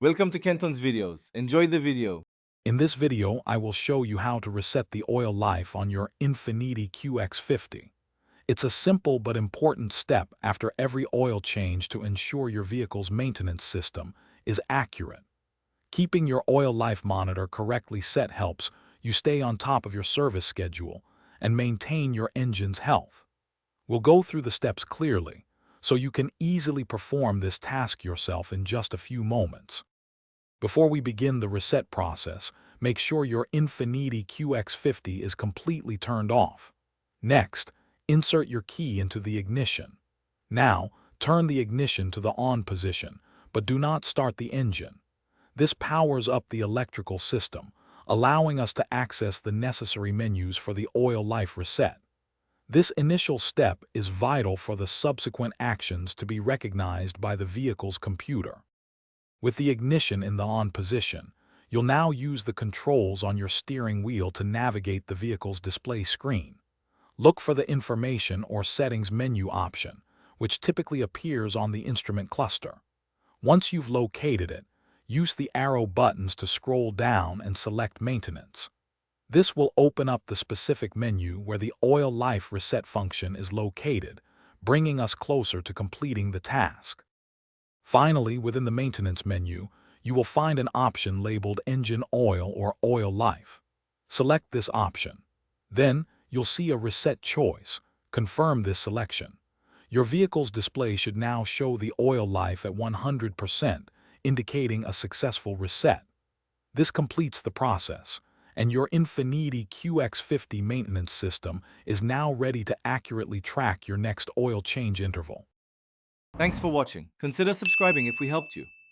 Welcome to Kenton's videos. Enjoy the video. In this video, I will show you how to reset the oil life on your Infiniti QX50. It's a simple but important step after every oil change to ensure your vehicle's maintenance system is accurate. Keeping your oil life monitor correctly set helps you stay on top of your service schedule and maintain your engine's health. We'll go through the steps clearly, so you can easily perform this task yourself in just a few moments. Before we begin the reset process, make sure your Infiniti QX50 is completely turned off. Next, insert your key into the ignition. Now, turn the ignition to the on position, but do not start the engine. This powers up the electrical system, allowing us to access the necessary menus for the oil life reset. This initial step is vital for the subsequent actions to be recognized by the vehicle's computer. With the ignition in the on position, you'll now use the controls on your steering wheel to navigate the vehicle's display screen. Look for the Information or Settings menu option, which typically appears on the instrument cluster. Once you've located it, use the arrow buttons to scroll down and select Maintenance. This will open up the specific menu where the Oil Life Reset function is located, bringing us closer to completing the task. Finally, within the Maintenance menu, you will find an option labeled Engine Oil or Oil Life. Select this option. Then, you'll see a reset choice. Confirm this selection. Your vehicle's display should now show the oil life at 100%, indicating a successful reset. This completes the process, and your Infiniti QX50 maintenance system is now ready to accurately track your next oil change interval. Thanks for watching. Consider subscribing if we helped you.